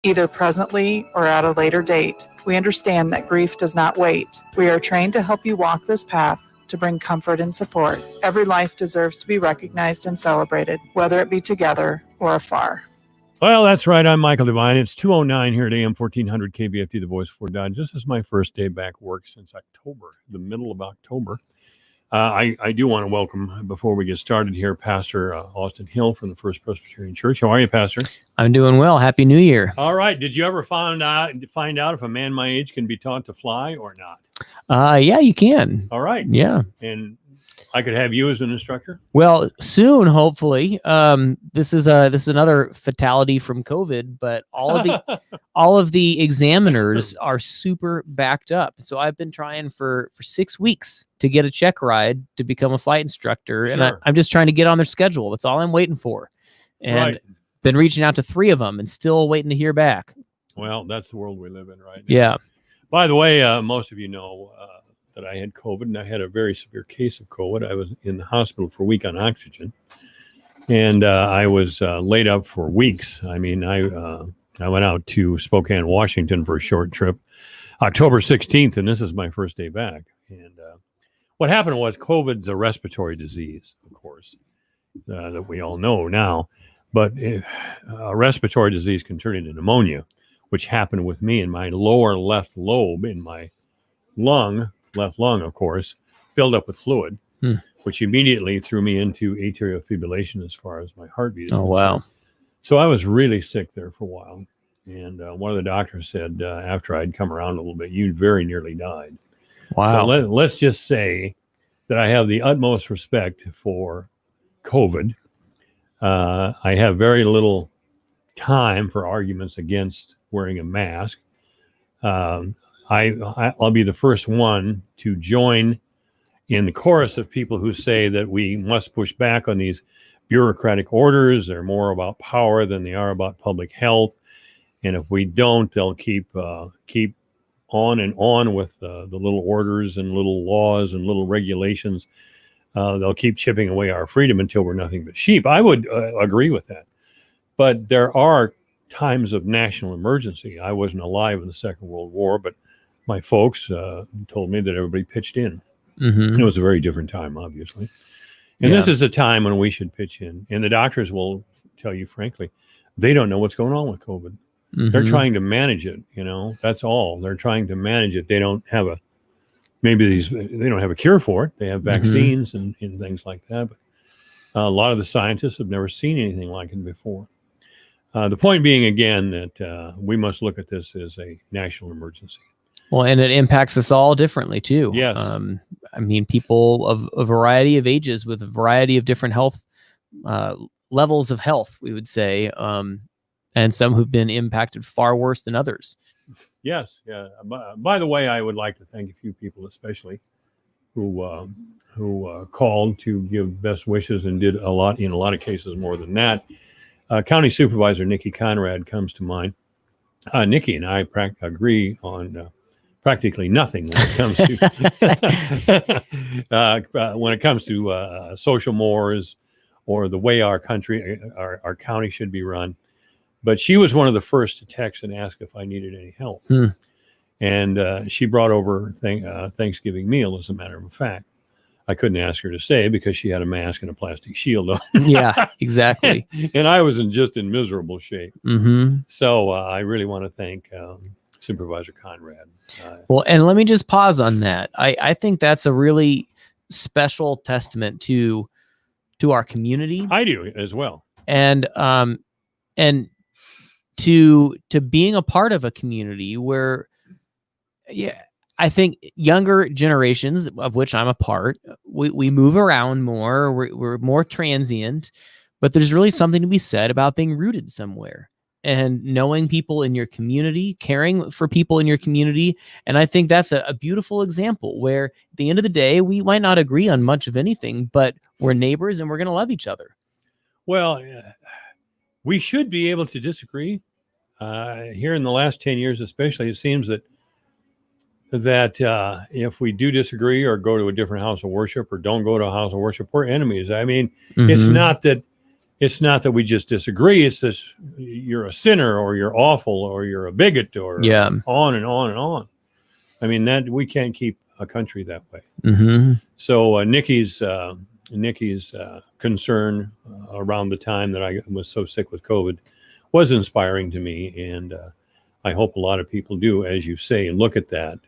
either presently or at a later date. We understand that grief does not wait. We are trained to help you walk this path to bring comfort and support. Every life deserves to be recognized and celebrated, whether it be together or afar. Well, that's right. I'm Michael Devine. It's 2:09 here at AM 1400 KBFT, the voice for Dodge. This is my first day back work since October, the middle of October. I do want to welcome, before we get started here, Pastor Austin Hill from the First Presbyterian Church. How are you, Pastor? I'm doing well. Happy New Year. All right. Did you ever find out if a man my age can be taught to fly or not? Yeah, you can. All right. Yeah. And I could have you as an instructor? Well, soon, hopefully. This is another fatality from COVID, but all of the examiners are super backed up. So I've been trying for 6 weeks to get a check ride to become a flight instructor, Sure. and I'm just trying to get on their schedule. That's all I'm waiting for. And been reaching out to 3 of them and still waiting to hear back. Well, that's the world we live in right now. Yeah. By the way, most of you know that I had COVID, and I had a very severe case of COVID. I was in the hospital for a week on oxygen, and I was laid up for weeks. I mean, I went out to Spokane, Washington for a short trip, October 16th, and this is my first day back. And what happened was COVID's a respiratory disease, of course, that we all know now. But a respiratory disease can turn into pneumonia, which happened with me in my lower left lobe in my left lung, of course, filled up with fluid, which immediately threw me into atrial fibrillation as far as my heartbeat. Oh, wow. So I was really sick there for a while. And one of the doctors said, after I'd come around a little bit, you very nearly died. Wow. So let's just say that I have the utmost respect for COVID. I have very little time for arguments against wearing a mask. I'll be the first one to join in the chorus of people who say that we must push back on these bureaucratic orders. They're more about power than they are about public health. And if we don't, they'll keep on and on with the little orders and little laws and little regulations. They'll keep chipping away our freedom until we're nothing but sheep. I would agree with that. But there are times of national emergency. I wasn't alive in the Second World War, but my folks told me that everybody pitched in. Mm-hmm. It was a very different time, obviously. And this is a time when we should pitch in. And the doctors will tell you, frankly, they don't know what's going on with COVID. Mm-hmm. They're trying to manage it, that's all. They're trying to manage it. They don't have they don't have a cure for it. They have vaccines and things like that. But a lot of the scientists have never seen anything like it before. The point being, again, that we must look at this as a national emergency. Well, and it impacts us all differently, too. Yes. I mean, people of a variety of ages with a variety of different health levels of health, we would say, and some who've been impacted far worse than others. Yes. Yeah. By the way, I would like to thank a few people, especially who called to give best wishes and did in a lot of cases more than that. County Supervisor Nikki Conrad comes to mind. Nikki and I agree on practically nothing when it comes to social mores or the way our county should be run. But she was one of the first to text and ask if I needed any help. And she brought over Thanksgiving meal, as a matter of fact. I couldn't ask her to stay because she had a mask and a plastic shield on. Yeah, exactly. And I was in miserable shape. Mm-hmm. So I really want to thank Supervisor Conrad. Well, and let me just pause on that. I think that's a really special testament to our community. I do as well. And to being a part of a community where, I think younger generations, of which I'm a part, we move around more. We're more transient, but there's really something to be said about being rooted somewhere and knowing people in your community, caring for people in your community. And I think that's a beautiful example where at the end of the day, we might not agree on much of anything, but we're neighbors and we're going to love each other. Well, we should be able to disagree. Here in the last 10 years, especially, it seems that if we do disagree or go to a different house of worship or don't go to a house of worship, we're enemies. I mean, it's not that it's not that we just disagree. It's this: you're a sinner, or you're awful, or you're a bigot, or Yeah. on and on and on. I mean, that we can't keep a country that way. Mm-hmm. So Nikki's concern around the time that I was so sick with COVID was inspiring to me, and I hope a lot of people do, as you say, look at that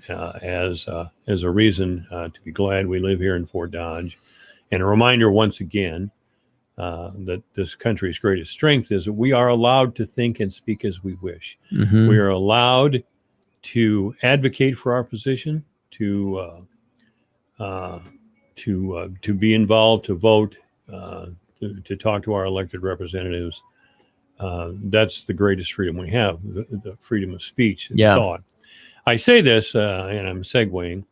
as a reason to be glad we live here in Fort Dodge, and a reminder once again that this country's greatest strength is that we are allowed to think and speak as we wish. Mm-hmm. We are allowed to advocate for our position, to be involved, to vote, to talk to our elected representatives. That's the greatest freedom we have, the freedom of speech and thought. I say this, and I'm segueing.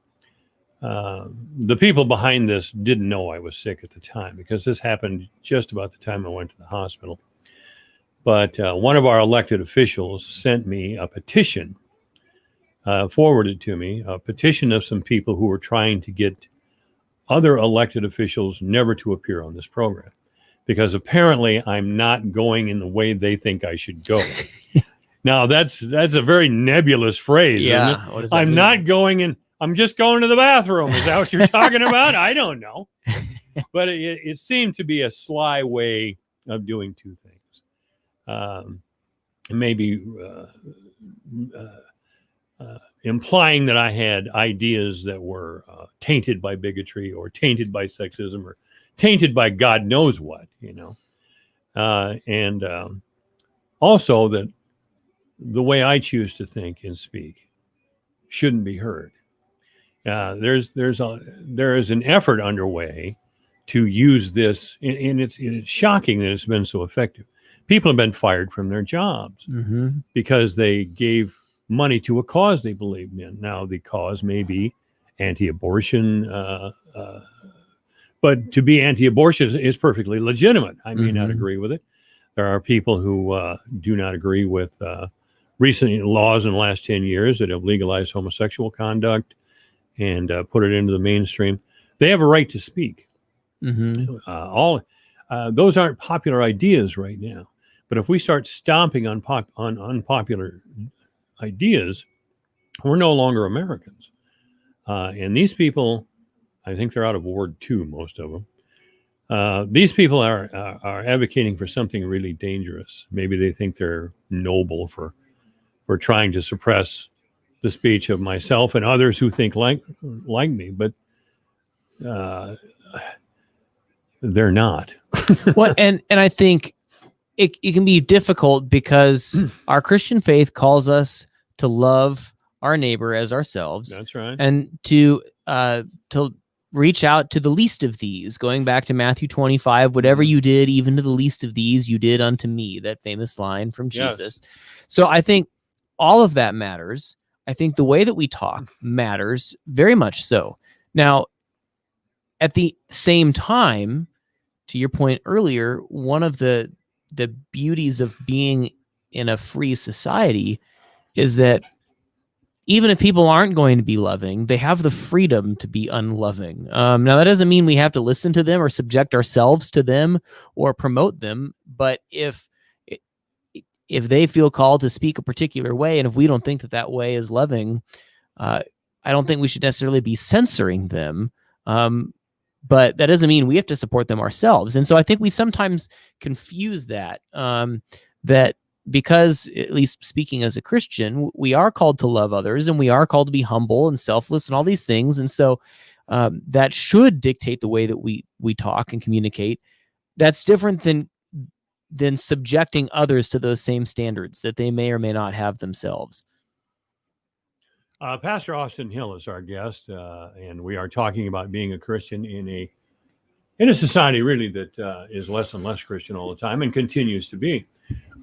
The people behind this didn't know I was sick at the time, because this happened just about the time I went to the hospital. But one of our elected officials sent me a petition, forwarded to me, a petition of some people who were trying to get other elected officials never to appear on this program, because apparently I'm not going in the way they think I should go. Now that's a very nebulous phrase, isn't it? What does that I'm mean? not going in. I'm just going to the bathroom. Is that what you're talking about? I don't know. But it seemed to be a sly way of doing two things. Maybe implying that I had ideas that were tainted by bigotry, or tainted by sexism, or tainted by God knows what, and also that the way I choose to think and speak shouldn't be heard. There is an effort underway to use this, and it's shocking that it's been so effective. People have been fired from their jobs because they gave money to a cause they believed in. Now, the cause may be anti-abortion, but to be anti-abortion is perfectly legitimate. I may not agree with it. There are people who do not agree with recent laws in the last 10 years that have legalized homosexual conduct and put it into the mainstream. They have a right to speak. Those aren't popular ideas right now. But if we start stomping on unpopular ideas, we're no longer Americans. And these people, I think they're out of Ward 2, most of them. These people are advocating for something really dangerous. Maybe they think they're noble for trying to suppress the speech of myself and others who think like me, but they're not. Well, and I think it can be difficult because our Christian faith calls us to love our neighbor as ourselves. That's right. And to reach out to the least of these, going back to Matthew 25, whatever you did, even to the least of these, you did unto me, that famous line from Jesus. Yes. So I think all of that matters. I think the way that we talk matters very much so. Now, at the same time, to your point earlier, one of the beauties of being in a free society is that even if people aren't going to be loving, they have the freedom to be unloving. Now, that doesn't mean we have to listen to them or subject ourselves to them or promote them. But if they feel called to speak a particular way, and if we don't think that way is loving, I don't think we should necessarily be censoring them. But that doesn't mean we have to support them ourselves. And so I think we sometimes confuse that, that because, at least speaking as a Christian, we are called to love others, and we are called to be humble and selfless and all these things. And so that should dictate the way that we talk and communicate. That's different than subjecting others to those same standards that they may or may not have themselves. Pastor Austin Hill is our guest, and we are talking about being a Christian in a society really that is less and less Christian all the time and continues to be.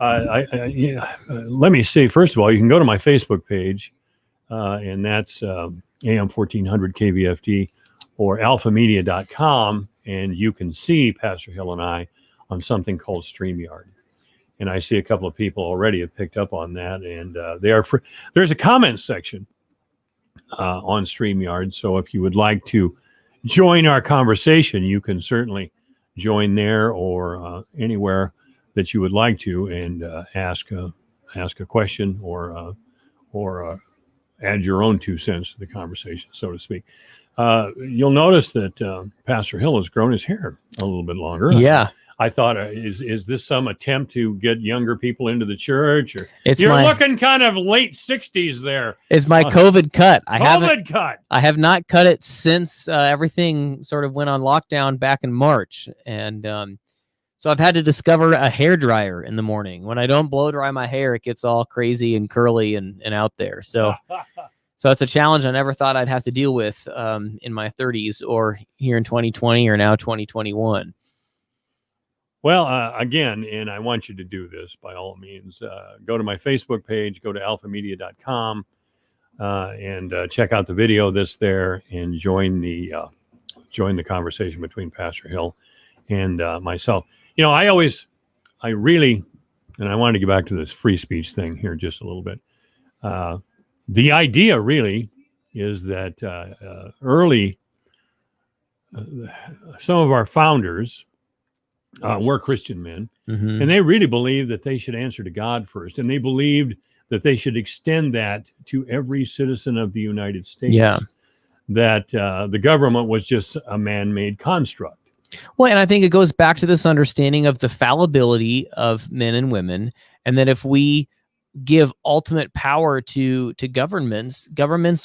Let me say, first of all, you can go to my Facebook page, and that's AM 1400 KVFD or alphamedia.com, and you can see Pastor Hill and I on something called StreamYard. And I see a couple of people already have picked up on that, and they are free. There's a comment section on StreamYard, so if you would like to join our conversation, you can certainly join there or anywhere that you would like to and ask a question or add your own 2 cents to the conversation, so to speak. You'll notice that Pastor Hill has grown his hair a little bit longer. Yeah. I thought, is this some attempt to get younger people into the church? Or It's you're my- looking kind of late 60s there. It's my COVID cut. I cut. have not cut it since everything sort of went on lockdown back in March. And so I've had to discover a hair dryer in the morning. When I don't blow dry my hair, it gets all crazy and curly and out there. So it's a challenge I never thought I'd have to deal with in my 30s or here in 2020 or now 2021. Well, again, and I want you to do this by all means. Go to my Facebook page, go to alphamedia.com, and check out the video that's there and join the conversation between Pastor Hill and myself. You know, I really, and I wanted to get back to this free speech thing here just a little bit. The idea really is that some of our founders were Christian men, Mm-hmm. and they really believed that they should answer to God first, and they believed that they should extend that to every citizen of the United States. Yeah. That the government was just a man-made construct. Well, and I think it goes back to this understanding of the fallibility of men and women, and that if we give ultimate power to governments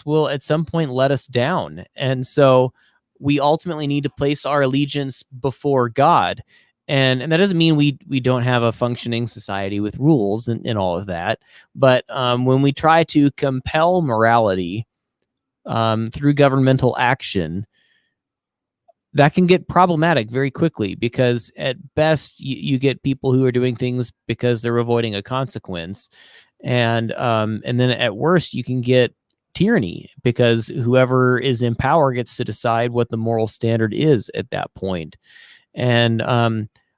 will at some point let us down. And so we ultimately need to place our allegiance before God. And that doesn't mean we don't have a functioning society with rules and all of that. But when we try to compel morality through governmental action, that can get problematic very quickly, because at best you get people who are doing things because they're avoiding a consequence. And then at worst you can get tyranny, because whoever is in power gets to decide what the moral standard is at that point. And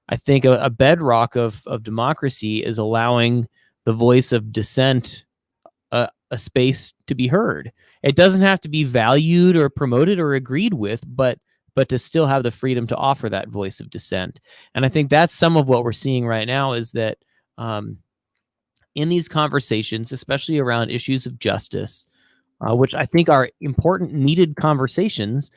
I think a bedrock of democracy is allowing the voice of dissent a space to be heard. It doesn't have to be valued or promoted or agreed with, but to still have the freedom to offer that voice of dissent. And I think that's some of what we're seeing right now, is that in these conversations, especially around issues of justice, which I think are important, needed conversations,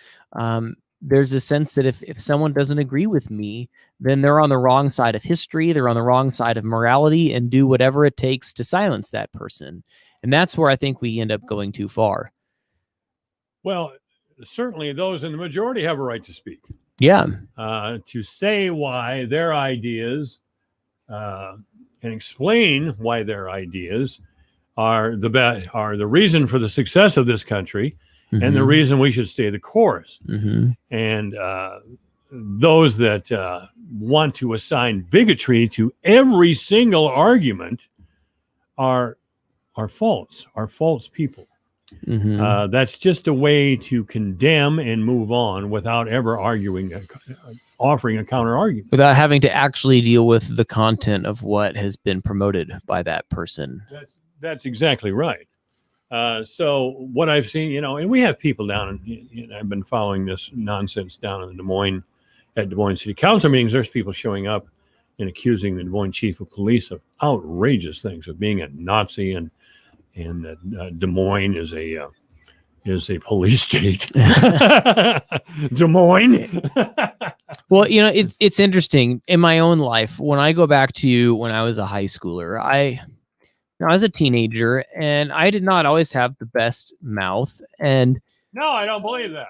there's a sense that if someone doesn't agree with me, then they're on the wrong side of history, they're on the wrong side of morality, and do whatever it takes to silence that person. And that's where I think we end up going too far. Well, certainly those in the majority have a right to speak. Yeah. To say why their ideas and explain why their ideas are the reason for the success of this country, and the reason we should stay the course. Mm-hmm. And those that want to assign bigotry to every single argument are false people. Mm-hmm. That's just a way to condemn and move on without ever offering a counter argument. Without having to actually deal with the content of what has been promoted by that person. That's exactly right. So what I've seen, and we have people down, and I've been following this nonsense down in Des Moines City Council meetings. There's people showing up and accusing the Des Moines Chief of Police of outrageous things, of being a Nazi, and Des Moines is a police state. Des Moines. Well, it's interesting in my own life. When I go back to when I was a high schooler, I was a teenager, and I did not always have the best mouth. And no, I don't believe that.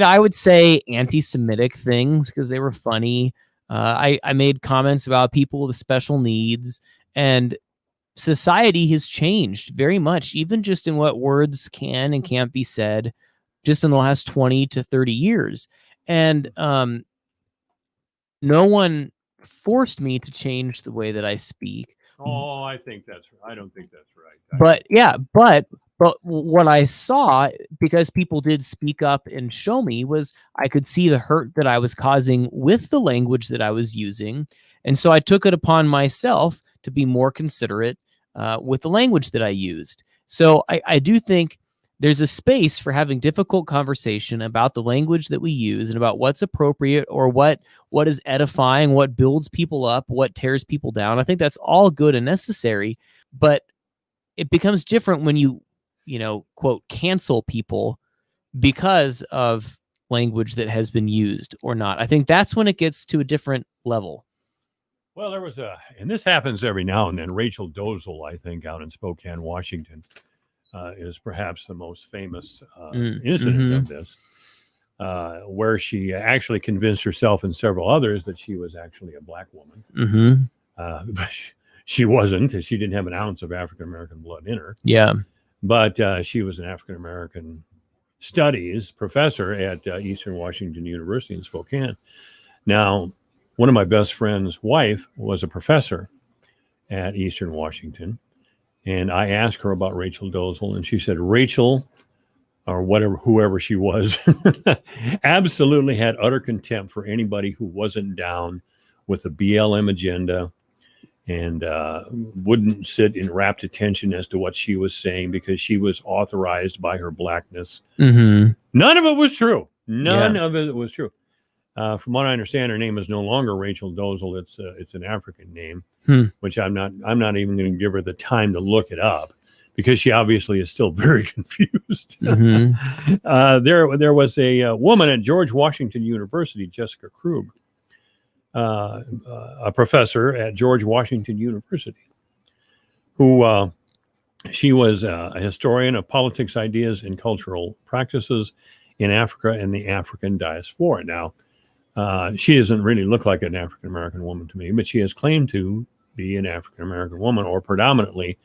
I would say anti-Semitic things because they were funny. I made comments about people with special needs, and society has changed very much, even just in what words can and can't be said, just in the last 20 to 30 years. And no one forced me to change the way that I speak. Oh, I don't think that's right. But what I saw, because people did speak up and show me, was I could see the hurt that I was causing with the language that I was using. And so I took it upon myself to be more considerate with the language that I used. So I do think there's a space for having difficult conversation about the language that we use and about what's appropriate or what is edifying, what builds people up, what tears people down. I think that's all good and necessary, but it becomes different when you quote, cancel people because of language that has been used or not. I think that's when it gets to a different level. Well, there was and this happens every now and then. Rachel Dolezal, I think, out in Spokane, Washington, is perhaps the most famous incident of this, where she actually convinced herself and several others that she was actually a black woman. But she wasn't. She didn't have an ounce of African-American blood in her. Yeah. But she was an African-American studies professor at Eastern Washington University in Spokane. Now, one of my best friend's wife was a professor at Eastern Washington. And I asked her about Rachel Dolezal, and she said, Rachel, or whatever, whoever she was, absolutely had utter contempt for anybody who wasn't down with the BLM agenda and wouldn't sit in rapt attention as to what she was saying because she was authorized by her blackness. None of it was true. None of it was true. From what I understand, her name is no longer Rachel Dolezal. It's an African name, which I'm not even going to give her the time to look it up because she obviously is still very confused. There was a woman at George Washington University, Jessica Krug, a professor at George Washington University, who she was a historian of politics, ideas, and cultural practices in Africa and the African diaspora. Now, she doesn't really look like an African-American woman to me, but she has claimed to be an African-American woman or predominantly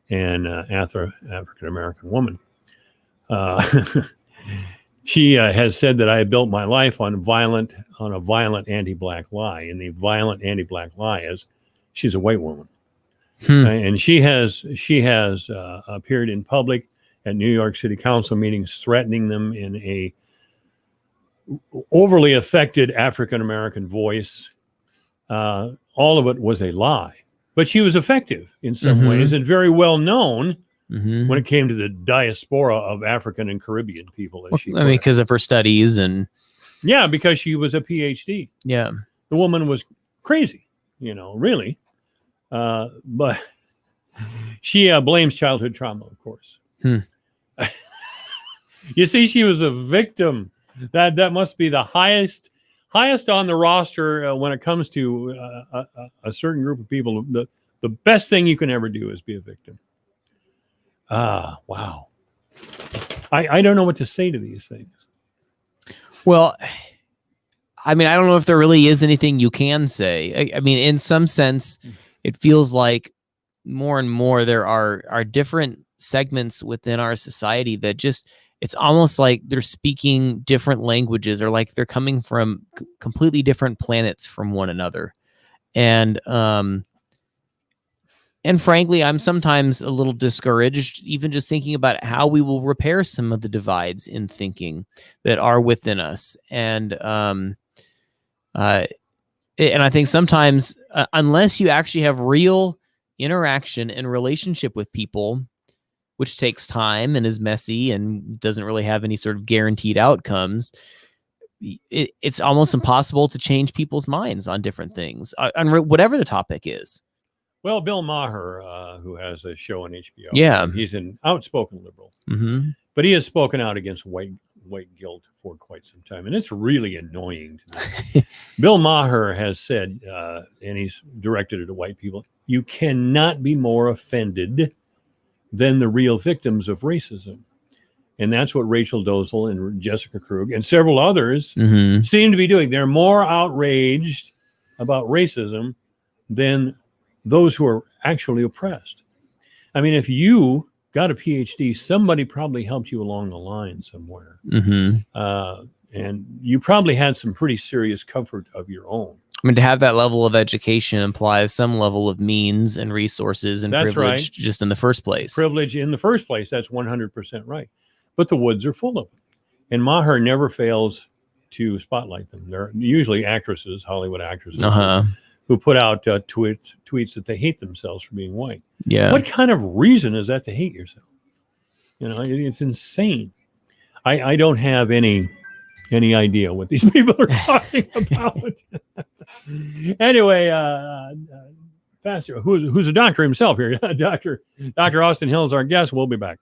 an African-American woman. She has said that I have built my life on a violent anti-black lie. And the violent anti-black lie is she's a white woman. And she has appeared in public at New York City Council meetings, threatening them in a overly affected African-American voice. All of it was a lie, but she was effective in some ways and very well known when it came to the diaspora of African and Caribbean people. Because of her studies and because she was a PhD. Yeah, the woman was crazy, really. But she blames childhood trauma, of course. You see, she was a victim. That must be the highest on the roster when it comes to a certain group of people. The best thing you can ever do is be a victim. Wow. I don't know what to say to these things. Well, I mean, I don't know if there really is anything you can say. I mean, in some sense, it feels like more and more there are different segments within our society that just, it's almost like they're speaking different languages or like they're coming from completely different planets from one another. And frankly, I'm sometimes a little discouraged, even just thinking about how we will repair some of the divides in thinking that are within us. And I think sometimes, unless you actually have real interaction and relationship with people, which takes time and is messy and doesn't really have any sort of guaranteed outcomes, it's almost impossible to change people's minds on different things, on whatever the topic is. Well, Bill Maher, who has a show on HBO, he's an outspoken liberal, but he has spoken out against white guilt for quite some time, and it's really annoying to me. Bill Maher has said, and he's directed it to white people, you cannot be more offended than the real victims of racism. And that's what Rachel Dolezal and Jessica Krug and several others seem to be doing. They're more outraged about racism than those who are actually oppressed. I mean, if you got a PhD, somebody probably helped you along the line somewhere. And you probably had some pretty serious comfort of your own. I mean, to have that level of education implies some level of means and resources and privilege just in the first place. Privilege in the first place, that's 100% right. But the woods are full of them. And Maher never fails to spotlight them. They're usually actresses, Hollywood actresses, who put out tweets that they hate themselves for being white. Yeah. What kind of reason is that to hate yourself? It's insane. I don't have any idea what these people are talking about. Anyway, Pastor, who's a doctor himself here, Dr. Austin Hill is our guest. We'll be back.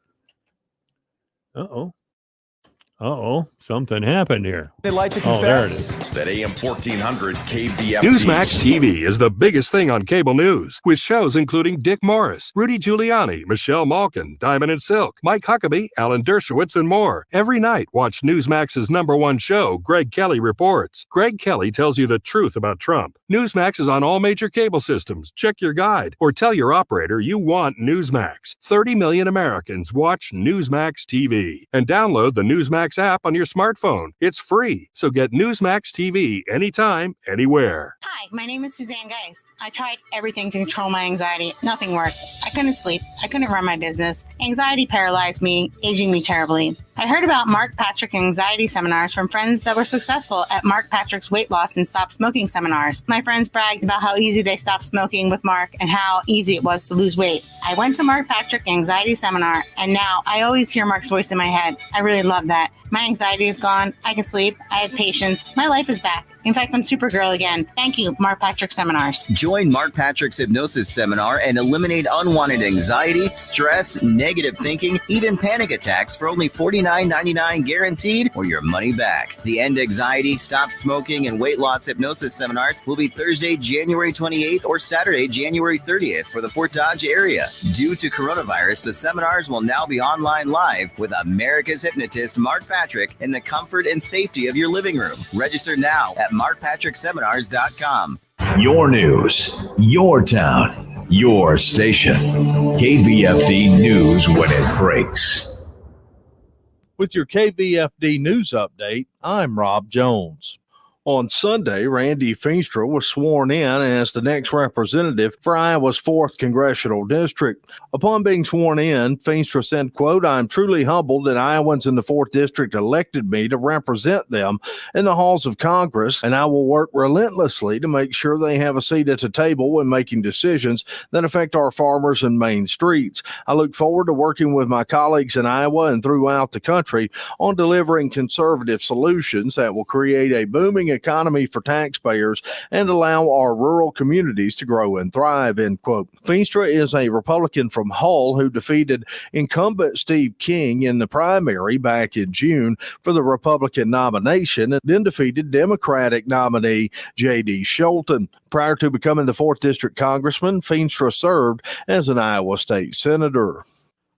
Something happened here. They'd like to confess. There it is. That AM 1400 KVFD. Newsmax TV is the biggest thing on cable news, with shows including Dick Morris, Rudy Giuliani, Michelle Malkin, Diamond and Silk, Mike Huckabee, Alan Dershowitz, and more. Every night, watch Newsmax's #1 show, Greg Kelly Reports. Greg Kelly tells you the truth about Trump. Newsmax is on all major cable systems. Check your guide or tell your operator you want Newsmax. 30 million Americans watch Newsmax TV. And download the Newsmax app on your smartphone. It's free, so get Newsmax TV anytime, anywhere. Hi, my name is Suzanne Geis. I tried everything to control my anxiety. Nothing worked. I couldn't sleep. I couldn't run my business. Anxiety paralyzed me, aging me terribly. I heard about Mark Patrick anxiety seminars from friends that were successful at Mark Patrick's weight loss and stop smoking seminars. My friends bragged about how easy they stopped smoking with Mark and how easy it was to lose weight. I went to Mark Patrick anxiety seminar, and now I always hear Mark's voice in my head. I really love that. My anxiety is gone. I can sleep. I have patience. My life is back. In fact, I'm Supergirl again. Thank you, Mark Patrick Seminars. Join Mark Patrick's hypnosis seminar and eliminate unwanted anxiety, stress, negative thinking, even panic attacks for only $49.99 guaranteed or your money back. The End Anxiety, Stop Smoking, and Weight Loss Hypnosis Seminars will be Thursday, January 28th or Saturday, January 30th for the Fort Dodge area. Due to coronavirus, the seminars will now be online live with America's hypnotist, Mark Patrick, in the comfort and safety of your living room. Register now at markpatrickseminars.com. Your news, your town, your station. KVFD News when it breaks. With your KVFD News update, I'm Rob Jones. On Sunday, Randy Feenstra was sworn in as the next representative for Iowa's 4th Congressional District. Upon being sworn in, Feenstra said, quote, "I'm truly humbled that Iowans in the 4th District elected me to represent them in the halls of Congress, and I will work relentlessly to make sure they have a seat at the table when making decisions that affect our farmers and main streets. I look forward to working with my colleagues in Iowa and throughout the country on delivering conservative solutions that will create a booming economy for taxpayers and allow our rural communities to grow and thrive," end quote. Feenstra is a Republican from Hull who defeated incumbent Steve King in the primary back in June for the Republican nomination and then defeated Democratic nominee J.D. Scholten. Prior to becoming the 4th District Congressman, Feenstra served as an Iowa State Senator.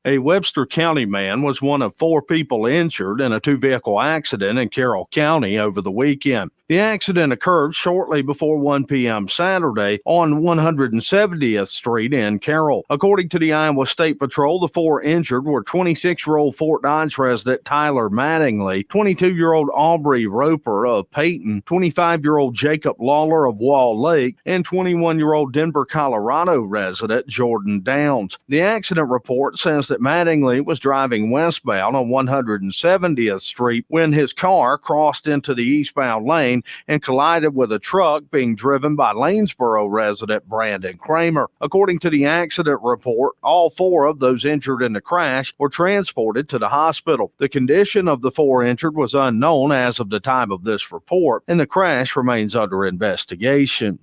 A Webster County man was one of 4 people injured in a 2-vehicle accident in Carroll County over the weekend. The accident occurred shortly before 1 p.m. Saturday on 170th Street in Carroll. According to the Iowa State Patrol, the 4 injured were 26-year-old Fort Dodge resident Tyler Mattingly, 22-year-old Aubrey Roper of Peyton, 25-year-old Jacob Lawler of Wall Lake, and 21-year-old Denver, Colorado resident Jordan Downs. The accident report says that Mattingly was driving westbound on 170th Street when his car crossed into the eastbound lane and collided with a truck being driven by Lanesboro resident Brandon Kramer. According to the accident report, all 4 of those injured in the crash were transported to the hospital. The condition of the 4 injured was unknown as of the time of this report, and the crash remains under investigation.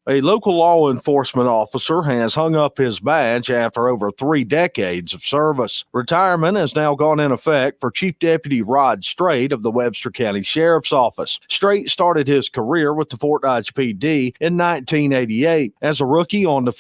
A local law enforcement officer has hung up his badge after over 3 decades of service. Retirement has now gone in effect for Chief Deputy Rod Strait of the Webster County Sheriff's Office. Strait started his career with the Fort Dodge PD in 1988 as a rookie on the